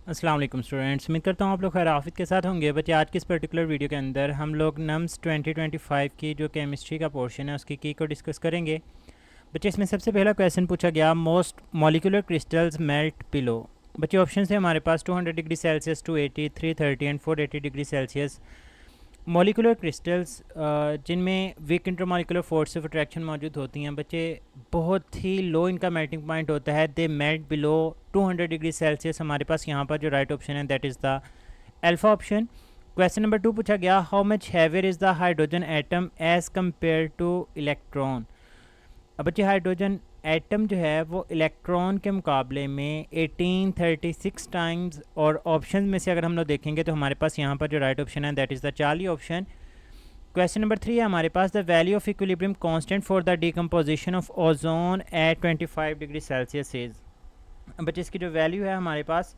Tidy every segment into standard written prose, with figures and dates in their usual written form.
अस्सलाम वालेकुम स्टूडेंट्स, उम्मीद करता हूँ आप लोग खैर आफियत के साथ होंगे। बच्चे आज की इस पर्टिकुलर वीडियो के अंदर हम लोग नम्स 2025 की जो केमिस्ट्री का पोर्शन है उसकी की को डिस्कस करेंगे। बच्चे इसमें सबसे पहला क्वेश्चन पूछा गया, most molecular crystals melt below. बच्चे ऑप्शन है हमारे पास 200 degree Celsius, 280, 330 and 480 degree Celsius. Molecular crystals जिनमें weak intermolecular force of attraction मौजूद होती हैं बच्चे, बहुत ही लो इनका मेल्टिंग पॉइंट होता है। दे मेल्ट बिलो 200 डिग्री सेल्सियस। हमारे पास यहाँ पर जो राइट ऑप्शन है that is the alpha option. Question number 2 पूछा गया, how much heavier is the hydrogen atom as compare two electron. अब बच्चे हाइड्रोजन एटम जो है वो इलेक्ट्रॉन के मुकाबले में 1836 टाइम्स, और ऑप्शन में से अगर हम लोग देखेंगे तो हमारे पास यहाँ पर जो राइट ऑप्शन है that is the Charlie option. Question number 3 है हमारे पास, the value of equilibrium constant for the decomposition of ozone at 25 degree Celsius is. बच्चे इसकी जो वैल्यू है हमारे पास,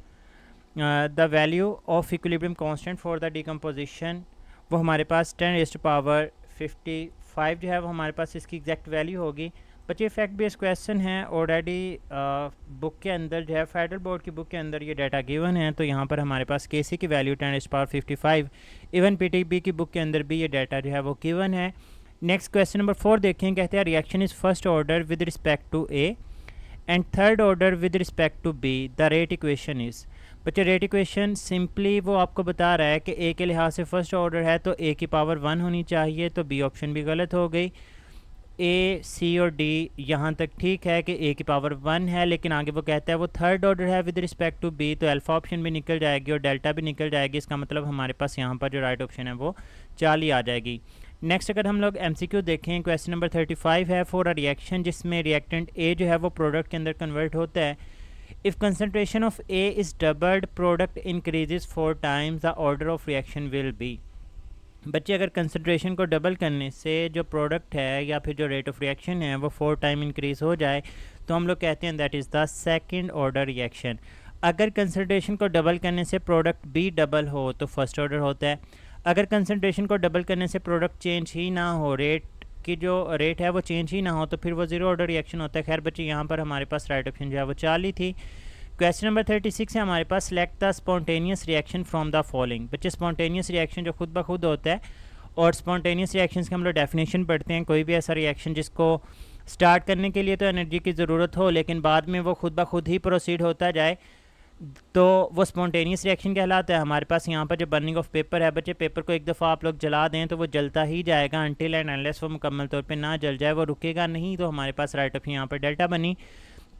the value of equilibrium constant for the decomposition, वो हमारे पास 10⁻55 जो है वो हमारे पास इसकी एग्जैक्ट वैल्यू होगी। बच्चे फैक्ट बेस्ड क्वेश्चन है, ऑलरेडी बुक के अंदर जो है फेडरल बोर्ड की बुक के अंदर ये डाटा गिवन है, तो यहाँ पर हमारे पास केसी की वैल्यू 10⁻55। इवन पीटीबी की बुक के अंदर भी ये डाटा जो है वो गिवन है। नेक्स्ट क्वेश्चन नंबर 4 देखें, कहते हैं reaction is first order with respect to A and third order with respect to B, the rate equation is. बच्चे रेट इक्वेशन सिंपली वो आपको बता रहा है कि ए के लिहाज से फर्स्ट ऑर्डर है तो ए की पावर 1 होनी चाहिए, तो बी ऑप्शन भी गलत हो गई। ए, सी और डी यहाँ तक ठीक है कि ए की पावर 1 है, लेकिन आगे वो कहता है वो थर्ड ऑर्डर है विद रिस्पेक्ट टू बी, तो अल्फा ऑप्शन भी निकल जाएगी और डेल्टा भी निकल जाएगी। इसका मतलब हमारे पास यहाँ पर जो राइट ऑप्शन है वो 40 आ जाएगी। नेक्स्ट अगर हम लोग एमसीक्यू देखें, क्वेश्चन नंबर 35 है, फॉर अ रिएक्शन जिसमें रिएक्टेंट ए जो है वो प्रोडक्ट के अंदर कन्वर्ट होता है, if concentration of A is doubled product increases 4 times, the order of reaction will be. बच्चे अगर कंसनट्रेशन को डबल करने से जो प्रोडक्ट है या फिर जो रेट ऑफ रिएक्शन है वो 4 टाइम इंक्रीज़ हो जाए तो हम लोग कहते हैं that is the second order reaction. अगर कंसनट्रेशन को डबल करने से प्रोडक्ट भी डबल हो तो फर्स्ट ऑर्डर होता है। अगर कंसनट्रेशन को डबल करने से प्रोडक्ट चेंज ही ना हो, रेट की जो रेट है वो चेंज ही ना हो, तो फिर वो ज़ीरो ऑर्डर रिएक्शन होता है। खैर बच्चे यहाँ पर हमारे पास राइट ऑप्शन जो है वो 40 थी। क्वेश्चन नंबर 36 है हमारे पास, select the spontaneous reaction from the following. बच्चे स्पॉन्टेनियस रिएक्शन जो खुद ब खुद होता है, और स्पॉन्टेनियस रिएक्शंस की हम लोग डेफिनेशन पढ़ते हैं, कोई भी ऐसा रिएक्शन जिसको स्टार्ट करने के लिए तो एनर्जी की ज़रूरत हो लेकिन बाद में वो खुद ब खुद ही प्रोसीड होता जाए, तो वो स्पॉन्टेनियस रिएक्शन कहलाता है। हमारे पास यहाँ पर जो बर्निंग ऑफ पेपर है बच्चे, पेपर को एक दफ़ा आप लोग जला दें तो वो जलता ही जाएगा अनटिल एंड अनलेस वो मुकम्मल तौर पे ना जल जाए, वो रुकेगा नहीं, तो हमारे पास राइट ऑप्शन यहाँ पर डेल्टा बनी।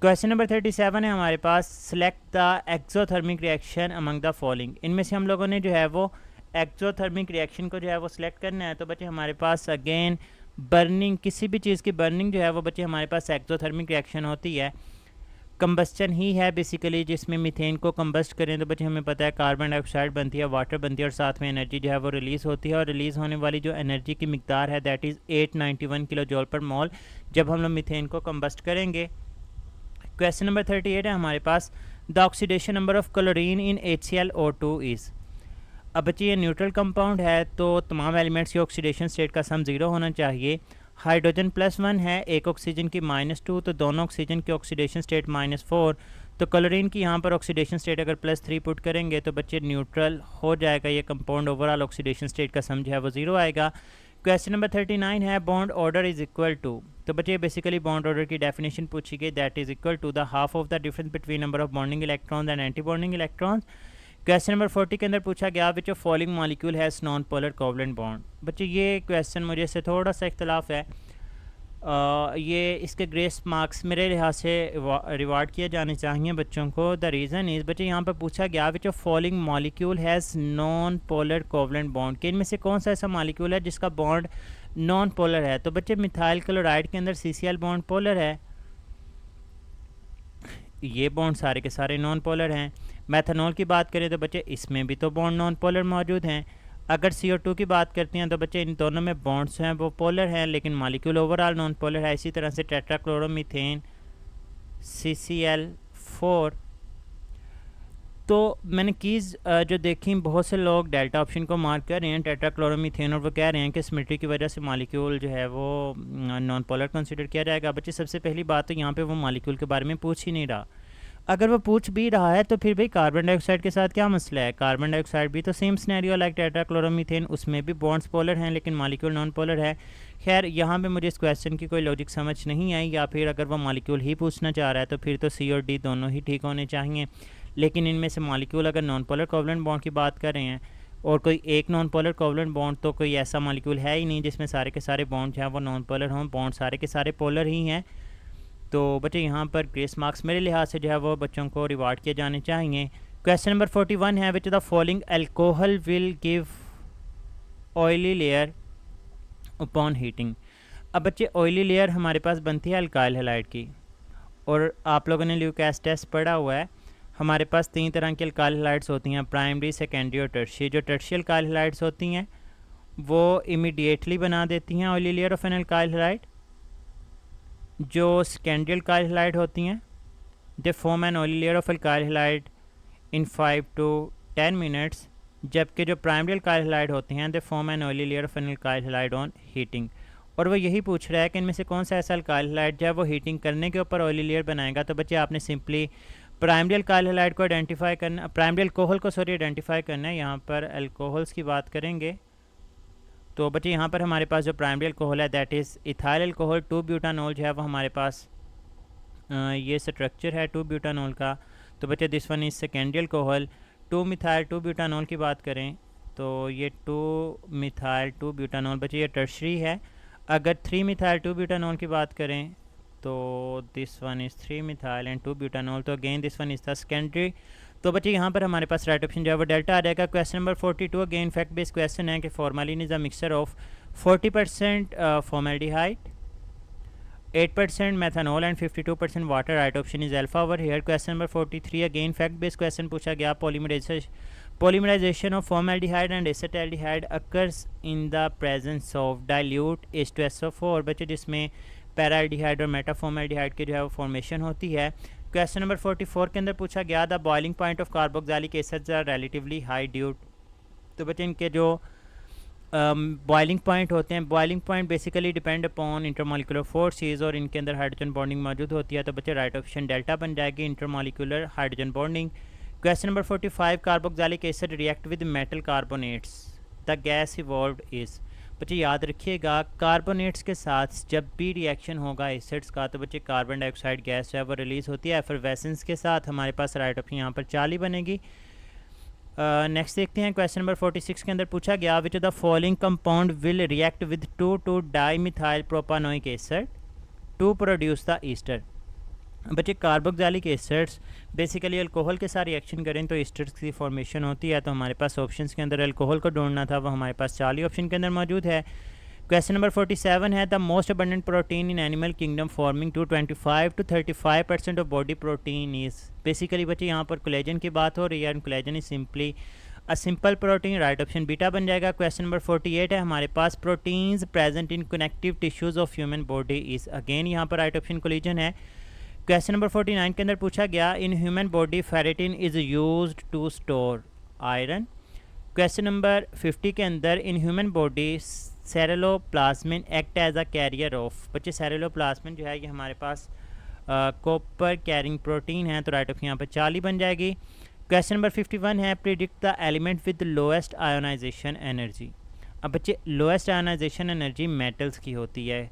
क्वेश्चन नंबर 37 है हमारे पास, select the exothermic reaction among the following. इनमें से हम लोगों ने जो है वो एक्सोथर्मिक रिएक्शन को जो है वो सिलेक्ट करना है, तो बच्चे हमारे पास अगेन बर्निंग, किसी भी चीज़ की बर्निंग जो है वो बच्चे हमारे पास एक्सोथर्मिक रिएक्शन होती है। कंबस्चन ही है बेसिकली, जिसमें मीथेन को कंबस्ट करें तो बच्चे हमें पता है कार्बन डाइऑक्साइड बनती है, वाटर बनती है और साथ में एनर्जी जो है वो रिलीज़ होती है, और रिलीज़ होने वाली जो एनर्जी की मिकदार है दैट इज़ 891 किलो जूल पर मोल जब हम लोग मीथेन को कंबस्ट करेंगे। क्वेश्चन नंबर 38 है हमारे पास, the oxidation number of chlorine in HClO2 is. अब बच्चे ये न्यूट्रल कंपाउंड है तो तमाम एलिमेंट्स की ऑक्सीडेशन स्टेट का सम ज़ीरो होना चाहिए। हाइड्रोजन +1 है, एक ऑक्सीजन की -2, तो दोनों ऑक्सीजन की ऑक्सीडेशन स्टेट -4, तो क्लोरीन की यहाँ पर ऑक्सीडेशन स्टेट अगर +3 पुट करेंगे तो बच्चे न्यूट्रल हो जाएगा ये कंपाउंड, ओवरऑल ऑक्सीडेशन स्टेट का सम जो है वो 0 आएगा। क्वेश्चन नंबर 39 है, bond order is equal to. तो बच्चे बेसिकली बॉन्ड ऑर्डर की डेफिनेशन पूछी गई, that is equal to the half of the difference between number of bonding electrons and anti bonding electrons. Question number 40 के अंदर पूछा गया, which of following molecule has non polar covalent bond. बच्चे ये question मुझे से थोड़ा सा इख्तलाफ है, ये इसके ग्रेस मार्क्स मेरे लिहाज से रिवार्ड किए जाने चाहिए बच्चों को। द रीज़न इज़, बच्चे यहाँ पर पूछा गया which of following molecule has non polar covalent bond, कि इनमें से कौन सा ऐसा मॉलिक्यूल है जिसका बॉन्ड नॉन पोलर है। तो बच्चे मिथाइल क्लोराइड के अंदर CCl बॉन्ड पोलर है, ये बॉन्ड सारे के सारे नॉन पोलर हैं। मेथनॉल की बात करें तो बच्चे इसमें भी तो बॉन्ड नॉन पोलर मौजूद हैं। अगर CO2 की बात करते हैं तो बच्चे इन दोनों में बॉन्ड्स हैं वो पोलर हैं लेकिन मॉलिक्यूल ओवरऑल नॉन पोलर है। इसी तरह से टेट्राक्लोरोमीथेन CCl4। तो मैंने कीज़ जो देखी, बहुत से लोग डेल्टा ऑप्शन को मार्क कर रहे हैं टेट्राक्लोरोमीथेन, और वो कह रहे हैं कि सिमेट्री की वजह से मॉलिक्यूल जो है वो नॉन पोलर कंसिडर किया जाएगा। बच्चे सबसे पहली बात तो यहाँ पे वो मॉलिक्यूल के बारे में पूछ ही नहीं रहा, अगर वो पूछ भी रहा है तो फिर भाई कार्बन डाइऑक्साइड के साथ क्या मसला है, कार्बन डाइऑक्साइड भी तो सेम सिनेरियो लाइक टेट्राक्लोरोमीथेन, उसमें भी बॉन्ड्स पोलर हैं लेकिन मॉलिक्यूल नॉन पोलर है। खैर यहाँ पे मुझे इस क्वेश्चन की कोई लॉजिक समझ नहीं आई, या फिर अगर वो मॉलिक्यूल ही पूछना चाह रहा है तो फिर तो सी और डी दोनों ही ठीक होने चाहिए। लेकिन इनमें से मॉलिक्यूल अगर नॉन पोलर कोवलेंट बॉन्ड की बात कर रहे हैं और कोई एक नॉन पोलर कोवलेंट बॉन्ड, तो कोई ऐसा मॉलिक्यूल है ही नहीं जिसमें सारे के सारे बॉन्ड जो हैं वो नॉन पोलर हों, बॉन्ड सारे के सारे पोलर ही हैं। तो बच्चे यहाँ पर ग्रेस मार्क्स मेरे लिहाज से जो है वो बच्चों को रिवार्ड किए जाने चाहिए। क्वेश्चन नंबर 41 है, विच the following alcohol will give oily layer upon heating. अब बच्चे ऑयली लेयर हमारे पास बनती है अल्काइल हैलाइड की, और आप लोगों ने ल्यूकास टेस्ट पढ़ा हुआ है। हमारे पास 3 तरह की अल्काइल हैलाइड्स होती हैं, प्राइमरी, सेकेंडरी और टर्शियरी। जो टर्शियरी अल्काइल हैलाइड्स होती हैं वो इमीडिएटली बना देती हैं oily layer of an alkyl halide. जो सेकेंडरी अल्काइल हैलाइड होती हैं they form an oily layer of alkyl halide in 5 to 10 minutes, जबकि जो प्राइमरी अल्काइल हैलाइड होती हैं they form an oily layer of an alkyl halide on heating. और वो यही पूछ रहा है कि इनमें से कौन सा ऐसा अल्काइल हैलाइड जो है वो हीटिंग करने के ऊपर ऑयली लेयर बनाएगा। तो बच्चे आपने सिंपली प्राइमरी अल्काइल हैलाइड को आइडेंटिफाई करना, प्राइमरी अल्कोहल को आइडेंटिफाई करना है। यहाँ पर अल्कोहल्स की बात करेंगे तो बच्चे यहाँ पर हमारे पास जो प्राइमरी अल्कोहल है that is ethyl alcohol 2 butanol जो है वो हमारे पास ये स्ट्रक्चर है 2 ब्यूटानॉल का। तो बच्चे this one is secondary alcohol 2 methyl 2 butanol की बात करें तो ये 2 मिथाइल 2 ब्यूटानॉल बच्चे ये टर्शरी है। अगर 3 मिथाइल 2 ब्यूटानॉल की बात करें तो this one is 3 methyl and 2 butanol, तो again this one is the secondary. तो बच्चे यहाँ पर हमारे पास राइट ऑप्शन जो है वो डेल्टा आ जाएगा। Question number 42 again fact based question है कि formalin is a mixture of 40% formaldehyde, 8% methanol and 52% water. Right option is alpha over here. Question number 43 again fact based question पूछा गया। Polymerization of formaldehyde and acetaldehyde occurs in the presence of dilute H2SO4 बच्चे, जिसमें paraldehyde और मेटाफॉर्मेल्डिहाइड की जो है वो formation होती है। क्वेश्चन नंबर 44 के अंदर पूछा गया the boiling point of carboxylic acids are relatively high due. तो बच्चे इनके जो बॉइलिंग पॉइंट होते हैं, boiling point basically depend upon intermolecular forces और इनके अंदर हाइड्रोजन बॉन्डिंग मौजूद होती है। तो बच्चे राइट ऑप्शन डेल्टा बन जाएगी, intermolecular hydrogen bonding. Question number 45 carboxylic acid react with metal carbonates the gas evolved is. बच्चे याद रखिएगा कार्बोनेट्स के साथ जब भी रिएक्शन होगा एसिड्स का तो बच्चे कार्बन डाइऑक्साइड गैस जो है वो रिलीज़ होती है। एफरवेसेंस के साथ हमारे पास राइट ऑप्शन यहाँ पर 40 बनेगी। नेक्स्ट देखते हैं क्वेश्चन नंबर 46 के अंदर पूछा गया which the following compound will react with 2 dimethyl propanoic acid to produce the ester. बच्चे कार्बोक्सिलिक एसिड्स बेसिकली अल्कोहल के साथ रिएक्शन करें तो ईस्टर्स की फॉर्मेशन होती है। तो हमारे पास ऑप्शंस के अंदर अल्कोहल को ढूंढना था, वो हमारे पास 40 ऑप्शन के अंदर मौजूद है। क्वेश्चन नंबर 47 है the most abundant protein in animal kingdom forming to 25 to 35% of body protein is. Basically बच्चे यहाँ पर कोलेजन की बात हो रही है, collagen is simply a simple protein. Right option beta बन जाएगा। क्वेश्चन नंबर 48 है हमारे पास proteins present in connective tissues of human body is. Again यहाँ पर राइट ऑप्शन कोलिजन है। क्वेश्चन नंबर 49 के अंदर पूछा गया इन human body ferritin is used to store iron. Question number 50 के अंदर in human body ceruloplasmin act as a carrier of. बच्चे सेरेलोप्लाज्मिन जो है ये हमारे पास कॉपर कैरिंग प्रोटीन है। तो राइट ऑफ यहाँ पर 40 बन जाएगी। क्वेश्चन नंबर 51 है predict the element with lowest ionization energy. अब बच्चे लोएस्ट आयोनाइजेशन एनर्जी मेटल्स की होती है।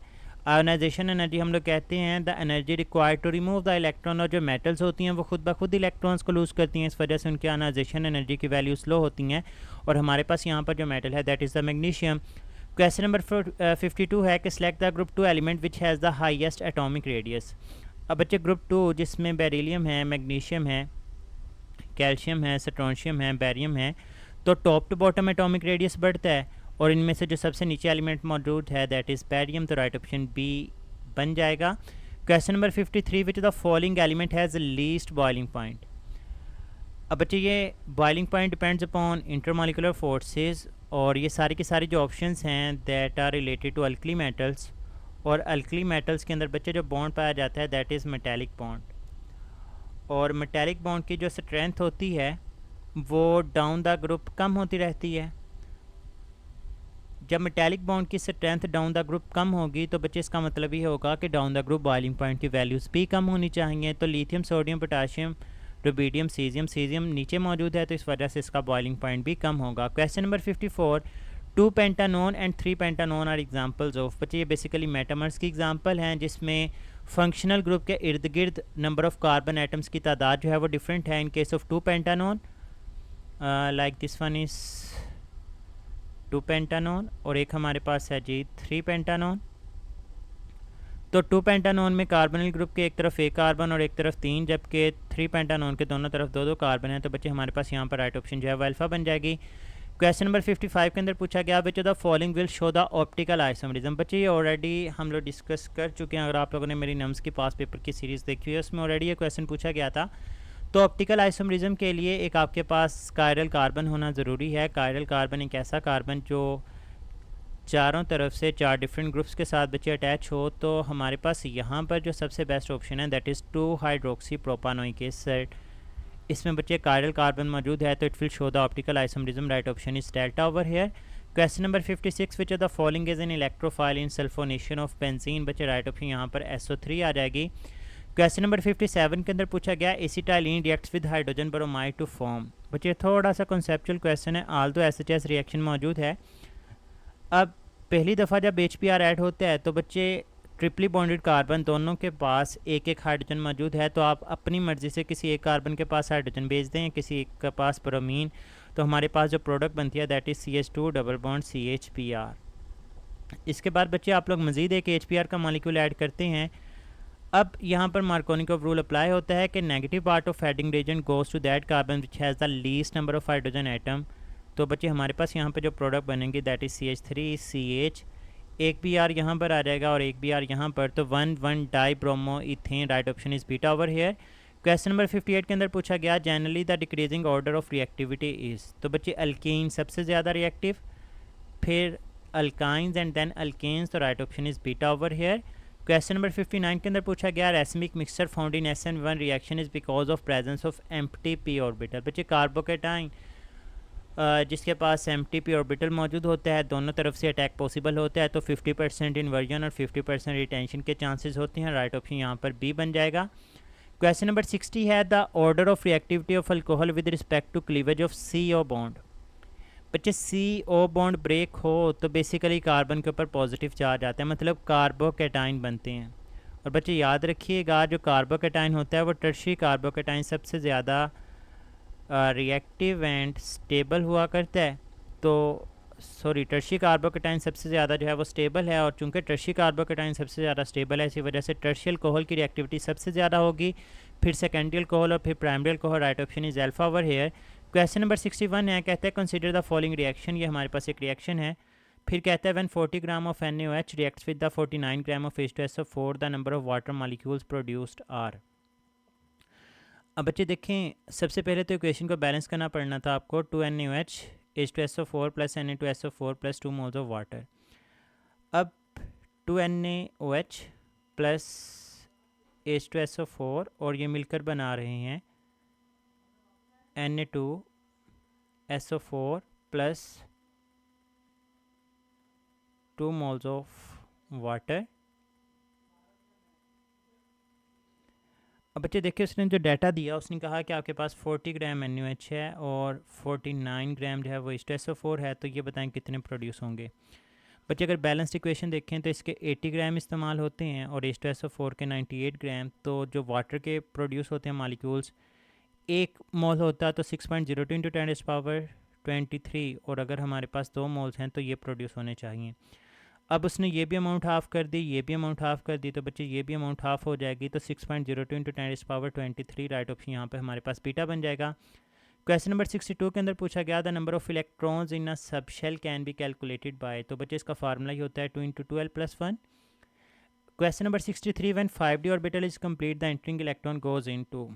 आयोनाइजेशन एनर्जी हम लोग कहते हैं the energy required to remove the electron, और जो मेटल्स होती हैं वो खुद ब खुद इलेक्ट्रॉन्स को लूज़ करती हैं, इस वजह से उनकी आयोनाइजेशन एनर्जी की वैल्यू स्लो होती हैं। और हमारे पास यहाँ पर जो मेटल है that is the magnesium. Question number 52 है कि select the group 2 element which has the highest atomic radius. अब बच्चे ग्रुप 2 जिसमें बेरिलियम है, मैग्नीशियम है, कैल्शियम है, स्ट्रोंशियम है, बैरियम है, तो top to bottom atomic radius बढ़ता है। और इनमें से जो सबसे नीचे एलिमेंट मौजूद है दैट इज़ बैरियम। तो राइट ऑप्शन बी बन जाएगा। Question number 53 which the following element has least boiling point. अब बच्चे ये boiling point depends upon intermolecular forces, और ये सारी की सारी जो ऑप्शंस हैं that are related to alkali metals. और अल्कली मेटल्स के अंदर बच्चे जो बॉन्ड पाया जाता है दैट इज़ मेटेलिक बॉन्ड। और मेटेलिक बॉन्ड की जो स्ट्रेंथ होती है वो डाउन द ग्रुप कम होती रहती है। जब मेटेलिक बॉन्ड की स्ट्रेंथ डाउन द ग्रुप कम होगी तो बच्चे इसका मतलब ये होगा कि down the group boiling point की वैल्यूज़ भी कम होनी चाहिए। तो lithium, sodium, potassium, rubidium, caesium नीचे मौजूद है तो इस वजह से इसका बॉइलिंग पॉइंट भी कम होगा। Question number 54, 2 pentanone and 3 pentanone are examples of. बच्चे ये बेसिकली मेटामर्स की एग्जांपल हैं जिसमें फंक्शनल ग्रुप के इर्द गिर्द नंबर ऑफ कार्बन एटम्स की तादाद जो है वो डिफरेंट है। In case of 2 pentanone like this one is 2 pentanone और एक हमारे पास है जी 3 पेंटानोन। तो 2 पेंटानोन में कार्बोनिल ग्रुप के एक तरफ एक कार्बन और एक तरफ 3, जबकि 3 पेंटानोन के दोनों तरफ 2 कार्बन हैं। तो बच्चे हमारे पास यहाँ पर राइट ऑप्शन जो है वो अल्फ़ा बन जाएगी। क्वेश्चन नंबर 55 के अंदर पूछा गया बच्चों the following will show the optical isomerism. बच्चे ये ऑलरेडी हम लोग डिस्कस कर चुके हैं। अगर आप लोगों ने मेरी नम्स की पास पेपर की सीरीज़ देखी हुई है उसमें ऑलरेडी ये क्वेश्चन पूछा गया था। तो ऑप्टिकल आइसोमरिज्म के लिए एक आपके पास कायरल कार्बन होना ज़रूरी है। कायरल कार्बन एक ऐसा कार्बन जो चारों तरफ से 4 डिफरेंट ग्रुप्स के साथ बच्चे अटैच हो। तो हमारे पास यहाँ पर जो सबसे बेस्ट ऑप्शन है that is 2 hydroxy propanoic acid. इसमें बच्चे कायरल कार्बन मौजूद है तो it will show the optical isomerism. Right option is delta over here. Question number 56, which of the following is an electrophile in sulphonation of benzene. बच्चे right option यहाँ पर SO3 आ जाएगी। Question number 57 के अंदर पूछा गया acetylene reacts with hydrogen bromide to form. बच्चे थोड़ा सा कॉन्सेप्चुअल क्वेश्चन है, आल्दो SHS रिएक्शन मौजूद है। अब पहली दफ़ा जब HBr ऐड होता है तो बच्चे ट्रिपली बॉन्डेड कार्बन दोनों के पास एक एक हाइड्रोजन मौजूद है। तो आप अपनी मर्ज़ी से किसी एक कार्बन के पास हाइड्रोजन भेज दें, किसी एक के पास ब्रोमीन, तो हमारे पास जो प्रोडक्ट बनती है that is CH2 double bond CHBr। इसके बाद बच्चे आप लोग मज़ीद एक HBr का मॉलिक्यूल ऐड करते हैं। अब यहाँ पर मार्कोनिकोव रूल अप्लाई होता है कि negative part of adding reagent goes to that carbon which has the least number of hydrogen atom. तो बच्चे हमारे पास यहाँ पे जो प्रोडक्ट बनेंगे दैट इज़ CH3CH, एक भी आर यहाँ पर आ जाएगा और एक भी आर यहाँ पर, तो 1,1 dibromoethane. Right option is beta over here. Question number 58 के अंदर पूछा गया generally the decreasing order of reactivity is. तो बच्चे अल्कीन सबसे ज़्यादा रिएक्टिव, फिर अल्काइंस एंड देन अल्केन्स। तो right option is beta over here. Question number 59 के अंदर पूछा गया racemic mixture found in SN1 reaction is because of presence of empty p orbital. बच्चे कार्बोकेटाइन जिसके पास एम्प्टी ऑर्बिटल मौजूद होता है, दोनों तरफ से अटैक पॉसिबल होता है, तो 50% इन्वर्जन और 50% रिटेंशन के चांसेस होते हैं। राइट ऑप्शन यहाँ पर बी बन जाएगा। क्वेश्चन नंबर 60 है the order of reactivity of alcohol with respect to cleavage of CO bond. बच्चे CO बॉन्ड ब्रेक हो तो बेसिकली कार्बन के ऊपर पॉजिटिव चार्ज आता है, मतलब कार्बोकेटाइन बनते हैं। और बच्चे याद रखिएगा जो कार्बोकेटाइन होता है वो टर्शियरी कार्बोकेटाइन सबसे ज़्यादा रिएक्टिव एंड स्टेबल हुआ करता है। तो सॉरी टर्शियरी कार्बोकेटाइन सबसे ज़्यादा जो है वो स्टेबल है, और चूंकि टर्शियरी कार्बोकेटाइन सबसे ज़्यादा स्टेबल है इसी वजह से टर्शियल अल्कोहल की रिएक्टिविटी सबसे ज़्यादा होगी, फिर सेकेंडरी अल्कोहल और फिर primary alcohol. Right option is alpha over here. Question number 61 है, कहते हैं कंसिडर द फॉलोइंग रिएक्शन। ये हमारे पास एक रिएक्शन है। फिर कहता है when 40 gram of NaOH reacts with the 49 gram of H2SO4 the number of water molecules produced are. अब बच्चे देखें, सबसे पहले तो इक्वेशन को बैलेंस करना पड़ना था आपको। 2NaOH H2SO4 plus Na2SO4 plus 2 moles of water. अब 2NaOH प्लस H2SO4 और ये मिलकर बना रहे हैं Na2SO4 plus 2 moles of water. अब बच्चे देखिए उसने जो डाटा दिया उसने कहा कि आपके पास 40 ग्राम NaOH है और 49 ग्राम जो है वो H2SO4 है, तो ये बताएं कितने प्रोड्यूस होंगे। बच्चे अगर बैलेंस्ड इक्वेशन देखें तो इसके 80 ग्राम इस्तेमाल होते हैं और H2SO4 के 98 ग्राम। तो जो वाटर के प्रोड्यूस होते हैं मॉलिक्यूल्स, एक मोल होता है तो 6.02 इंटू 10⁻23, और अगर हमारे पास 2 मोल्स हैं तो ये प्रोड्यूस होने चाहिए। अब उसने ये भी अमाउंट हाफ़ कर दी, ये भी अमाउंट हाफ़ कर दी, तो बच्चे ये भी अमाउंट हाफ़ हो जाएगी, तो 6.02 इंटू 10⁻23। राइट ऑप्शन यहाँ पे हमारे पास बीटा बन जाएगा। क्वेश्चन नंबर 62 के अंदर पूछा गया the number of electrons in a sub shell can be calculated by. तो बच्चे इसका फार्मूला ही होता है 2 into 12+1। Question number 63 when 5d orbital is complete the entering electron goes into.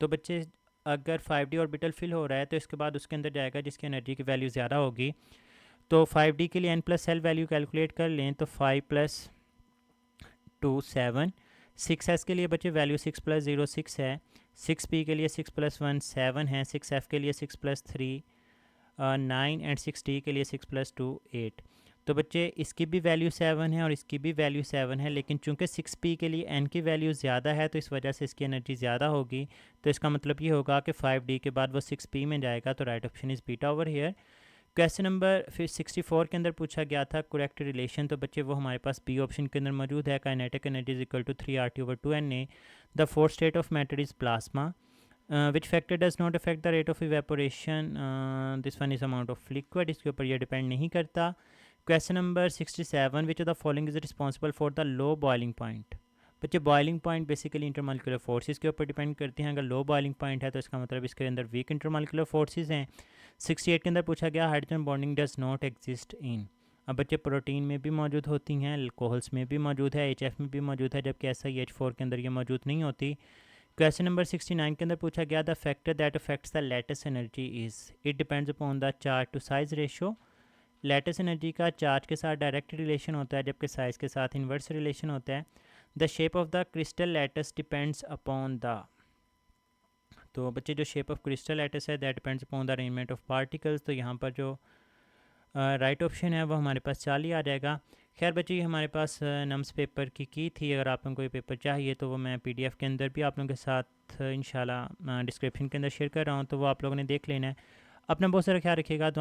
तो बच्चे अगर 5d ऑर्बिटल फिल हो रहा है तो इसके बाद उसके अंदर जाएगा जिसकी एनर्जी की वैल्यू ज़्यादा होगी। तो 5d के लिए n+l वैल्यू कैलकुलेट कर लें तो 5 + 2 7, 6s के लिए बच्चे वैल्यू 6 + 0 6 है, 6p के लिए 6 + 1 7 है, 6f के लिए 6 + 3 9 एंड 6d के लिए 6 + 2 8। तो बच्चे इसकी भी वैल्यू 7 है और इसकी भी वैल्यू 7 है, लेकिन चूंकि 6p के लिए n की वैल्यू ज़्यादा है तो इस वजह से इसकी एनर्जी ज़्यादा होगी। तो इसका मतलब ये होगा कि 5d के बाद वो 6p में जाएगा। तो right option is beta over here. Question number फिर 64 के अंदर पूछा गया था करेक्ट रिलेशन, तो बच्चे वो हमारे पास बी ऑप्शन के अंदर मौजूद है। Kinetic energy is equal to 3RT/2Na। The fourth state of matter is plasma. Which factor does not affect the rate of evaporation, this one is amount of liquid, इसके ऊपर ये डिपेंड नहीं करता। Question number 67, which of the following is responsible for the low boiling point. बच्चे boiling point basically intermolecular forces के ऊपर depend करते हैं। अगर लो बॉइलिंग पॉइंट है तो इसका मतलब इसके अंदर वीक इंटरमॉलिक्यूलर फोर्सेस हैं। 68 के अंदर पूछा गया hydrogen bonding does not exist in. अब बच्चे प्रोटीन में भी मौजूद होती हैं, अल्कोहल्स में भी मौजूद है, HF में भी मौजूद है, जबकि SiH4 के अंदर ये मौजूद नहीं होती। क्वेश्चन नंबर 69 के अंदर पूछा गया the factor that affects the latest energy is, it depends upon the charge to size ratio. Latest energy का चार्ज के साथ डायरेक्ट रिलेशन होता है, जबकि साइज़ के साथ इन्वर्स रिलेशन होता है। The shape of the crystal latus depends upon the, तो बच्चे जो शेप ऑफ क्रिस्टल लैटस है that depends upon the arrangement of particles. तो यहाँ पर जो राइट ऑप्शन है वो हमारे पास 40 आ जाएगा। खैर बच्चे ये हमारे पास नम्स पेपर की थी। अगर आप लोगों को ये पेपर चाहिए तो वो मैं PDF के अंदर भी आप लोगों के साथ इंशाल्लाह डिस्क्रिप्शन के अंदर शेयर कर रहा हूँ, तो वो आप लोगों ने देख लेना है। अपना बहुत सारा ख्याल रखिएगा। तो